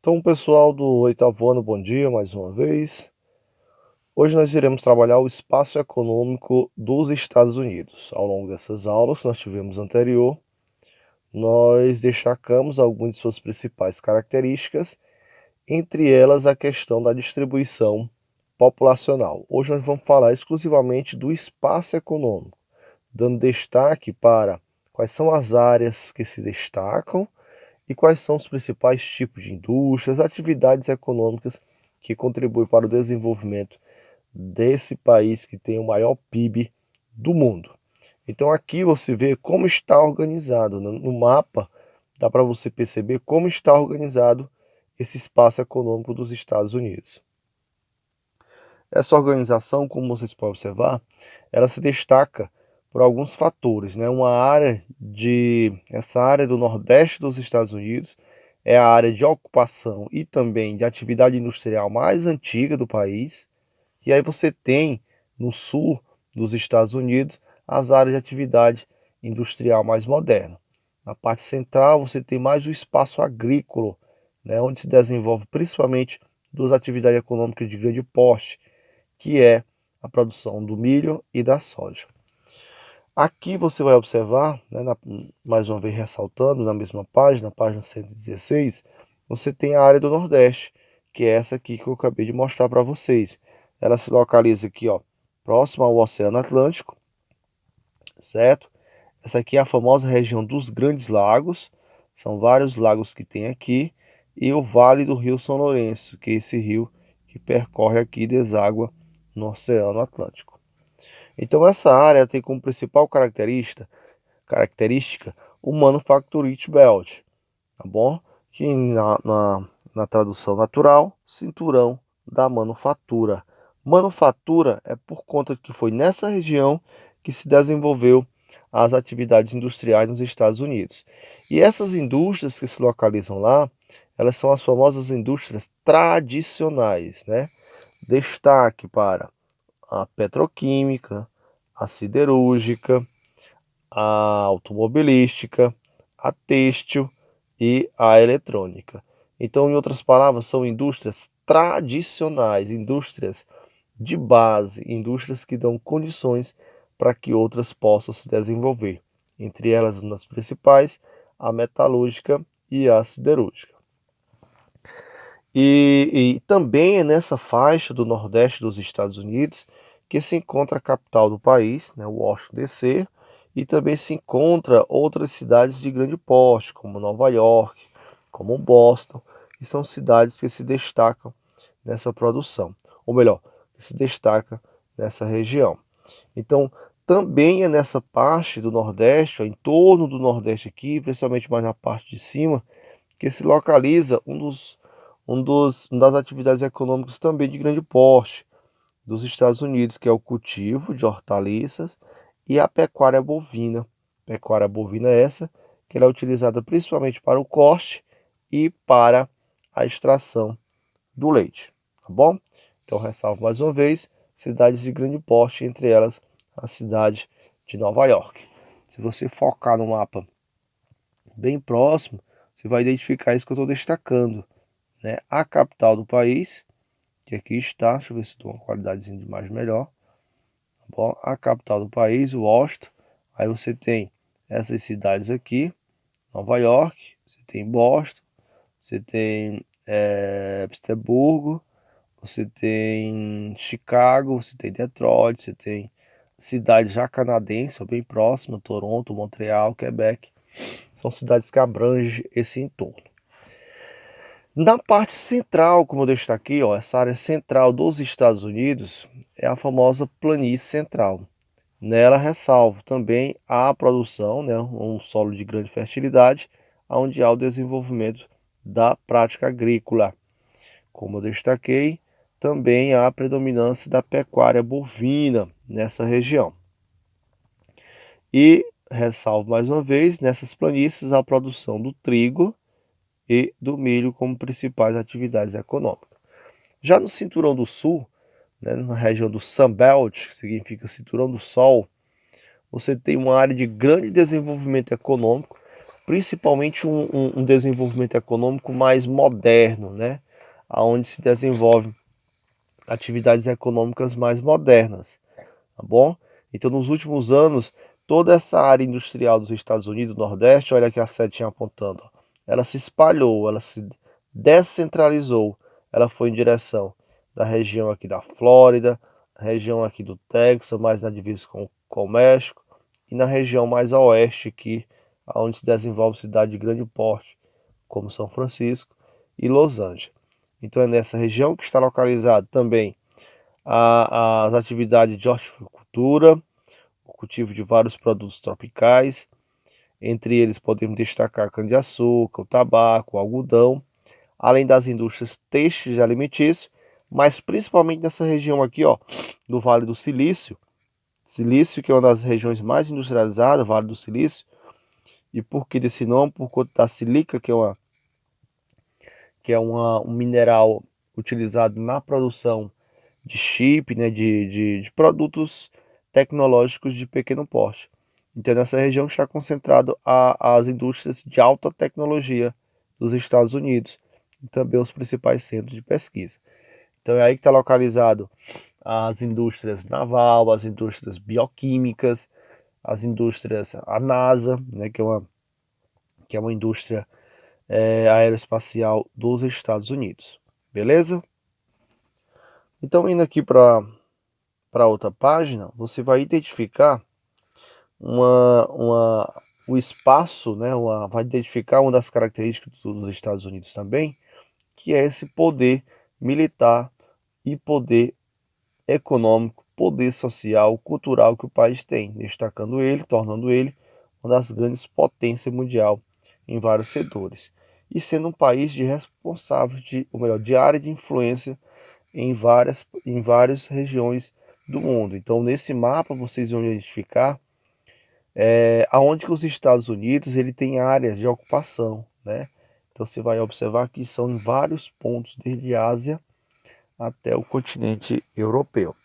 Então, pessoal do oitavo ano, bom dia mais uma vez. Hoje nós iremos trabalhar o espaço econômico dos Estados Unidos. Ao longo dessas aulas que nós tivemos anterior, nós destacamos algumas de suas principais características, entre elas a questão da distribuição populacional. Hoje nós vamos falar exclusivamente do espaço econômico, dando destaque para quais são as áreas que se destacam e quais são os principais tipos de indústrias, atividades econômicas que contribuem para o desenvolvimento desse país que tem o maior PIB do mundo. Então aqui você vê como está organizado, no mapa dá para você perceber como está organizado esse espaço econômico dos Estados Unidos. Essa organização, como vocês podem observar, ela se destaca por alguns fatores, né? Essa área do Nordeste dos Estados Unidos é a área de ocupação e também de atividade industrial mais antiga do país. E aí você tem no sul dos Estados Unidos as áreas de atividade industrial mais moderna. Na parte central você tem mais o espaço agrícola, né, onde se desenvolve principalmente duas atividades econômicas de grande porte, que é a produção do milho e da soja. Aqui você vai observar, né, mais uma vez ressaltando, na mesma página 116, você tem a área do Nordeste, que é essa aqui que eu acabei de mostrar para vocês. Ela se localiza aqui, ó, próxima ao Oceano Atlântico, certo? Essa aqui é a famosa região dos Grandes Lagos, são vários lagos que tem aqui, e o Vale do Rio São Lourenço, que é esse rio que percorre aqui e deságua no Oceano Atlântico. Então essa área tem como principal característica o Manufacturing Belt, tá bom? Que na tradução natural, cinturão da manufatura. Manufatura é por conta de que foi nessa região que se desenvolveu as atividades industriais nos Estados Unidos. E essas indústrias que se localizam lá, elas são as famosas indústrias tradicionais, né? Destaque para a petroquímica, a siderúrgica, a automobilística, a têxtil e a eletrônica. Então, em outras palavras, são indústrias tradicionais, indústrias de base, indústrias que dão condições para que outras possam se desenvolver. Entre elas, nas principais, a metalúrgica e a siderúrgica. E também é nessa faixa do Nordeste dos Estados Unidos que se encontra a capital do país, né, Washington DC, e também se encontra outras cidades de grande porte, como Nova York, como Boston, que são cidades que se destacam nessa produção, ou melhor, que se destaca nessa região. Então, também é nessa parte do Nordeste, ó, em torno do Nordeste aqui, principalmente mais na parte de cima, que se localiza uma das atividades econômicas também de grande porte dos Estados Unidos, que é o cultivo de hortaliças e a pecuária bovina. Pecuária bovina é essa que ela é utilizada principalmente para o corte e para a extração do leite, tá bom? Então ressalvo mais uma vez, cidades de grande porte, entre elas a cidade de Nova York. Se você focar no mapa bem próximo, você vai identificar isso que eu estou destacando, né? A capital do país, que aqui está, deixa eu ver se dou uma qualidadezinha de imagem melhor, tá bom? A capital do país, Washington, aí você tem essas cidades aqui, Nova York, você tem Boston, você tem Pittsburgh, você tem Chicago, você tem Detroit, você tem cidades já canadenses, bem próximas, Toronto, Montreal, Quebec, são cidades que abrangem esse entorno. Na parte central, como eu destaquei, ó, essa área central dos Estados Unidos é a famosa planície central. Nela ressalvo também a produção, né, um solo de grande fertilidade, onde há o desenvolvimento da prática agrícola. Como eu destaquei, também há a predominância da pecuária bovina nessa região. E ressalvo mais uma vez, nessas planícies a produção do trigo e do milho como principais atividades econômicas. Já no Cinturão do Sul, né, na região do Sunbelt, que significa Cinturão do Sol, você tem uma área de grande desenvolvimento econômico, principalmente um desenvolvimento econômico mais moderno, né? Onde se desenvolve atividades econômicas mais modernas, tá bom? Então, nos últimos anos, toda essa área industrial dos Estados Unidos, Nordeste, olha aqui a setinha apontando, ó, ela se espalhou, ela se descentralizou, ela foi em direção da região aqui da Flórida, região aqui do Texas, mais na divisa com o México, e na região mais a oeste aqui, onde se desenvolve cidade de grande porte, como São Francisco e Los Angeles. Então é nessa região que está localizado também as atividades de horticultura, o cultivo de vários produtos tropicais. Entre eles podemos destacar cana-de-açúcar, o tabaco, o algodão, além das indústrias têxteis e alimentícias, mas principalmente nessa região aqui, ó, do Vale do Silício. Silício, que é uma das regiões mais industrializadas, Vale do Silício. E por que desse nome? Por conta da sílica, um mineral utilizado na produção de chip, né, de produtos tecnológicos de pequeno porte. Então, nessa região está concentrado as indústrias de alta tecnologia dos Estados Unidos e também os principais centros de pesquisa. Então, é aí que está localizado as indústrias naval, as indústrias bioquímicas, as indústrias, a NASA, né, que é uma indústria aeroespacial dos Estados Unidos. Beleza? Então, indo aqui para outra página, você vai identificar o espaço, né, vai identificar uma das características dos Estados Unidos também, que é esse poder militar e poder econômico, poder social, cultural que o país tem, destacando ele, tornando ele uma das grandes potências mundial em vários setores. E sendo um país de responsável ou melhor, de área de influência em várias regiões do mundo. Então, nesse mapa, vocês vão identificar aonde que os Estados Unidos ele tem áreas de ocupação, né? Então, você vai observar que são em vários pontos, desde a Ásia até o continente europeu.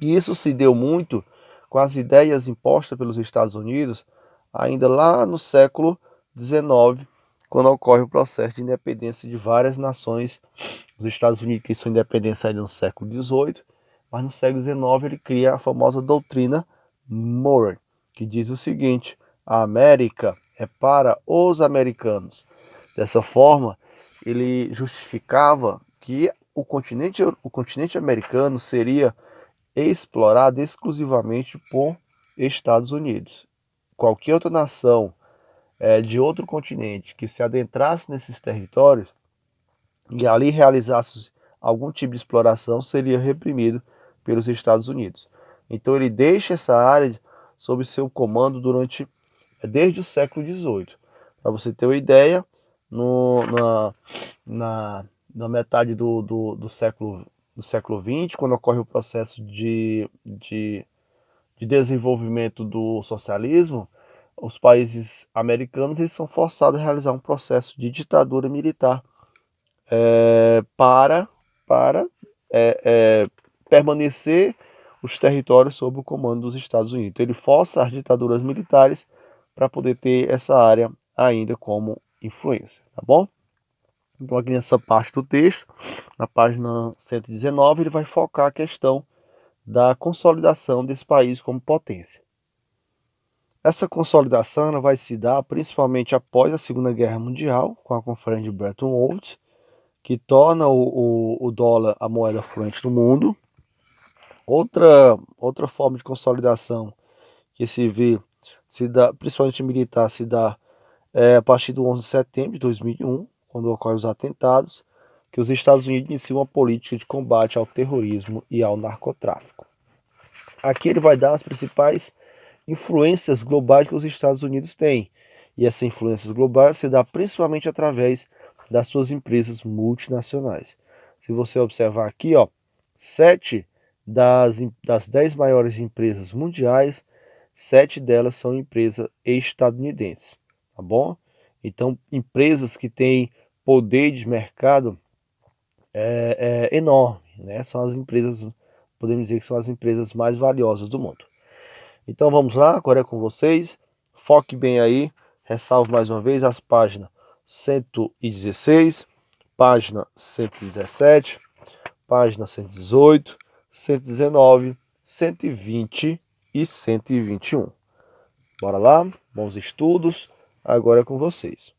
E isso se deu muito com as ideias impostas pelos Estados Unidos ainda lá no século XIX, quando ocorre o processo de independência de várias nações. Os Estados Unidos têm sua independência ainda no século XVIII, mas no século XIX ele cria a famosa doutrina Monroe, que diz o seguinte: a América é para os americanos. Dessa forma, ele justificava que o continente americano seria explorado exclusivamente por Estados Unidos. Qualquer outra nação de outro continente que se adentrasse nesses territórios e ali realizasse algum tipo de exploração seria reprimido pelos Estados Unidos. Então ele deixa essa área sob seu comando desde o século XVIII. Para você ter uma ideia, na metade do século XX, quando ocorre o processo de desenvolvimento do socialismo, os países americanos eles são forçados a realizar um processo de ditadura militar para permanecer os territórios sob o comando dos Estados Unidos. Então, ele força as ditaduras militares para poder ter essa área ainda como influência, tá bom? Então, aqui nessa parte do texto, na página 119, ele vai focar a questão da consolidação desse país como potência. Essa consolidação ela vai se dar principalmente após a Segunda Guerra Mundial, com a Conferência de Bretton Woods, que torna o dólar a moeda fluente do mundo. Outra forma de consolidação que se dá, principalmente militar, se dá a partir do 11 de setembro de 2001, quando ocorrem os atentados, que os Estados Unidos iniciam uma política de combate ao terrorismo e ao narcotráfico. Aqui ele vai dar as principais influências globais que os Estados Unidos têm. E essa influência global se dá principalmente através das suas empresas multinacionais. Se você observar aqui, ó, 7 das 10 maiores empresas mundiais, 7 delas são empresas estadunidenses, tá bom? Então, empresas que têm poder de mercado enorme, né? São as empresas, podemos dizer que são as empresas mais valiosas do mundo. Então vamos lá, agora é com vocês. Foque bem aí Ressalvo mais uma vez as páginas 116, página 117, página 118, 119, 120 e 121. Bora lá? Bons estudos. Agora é com vocês.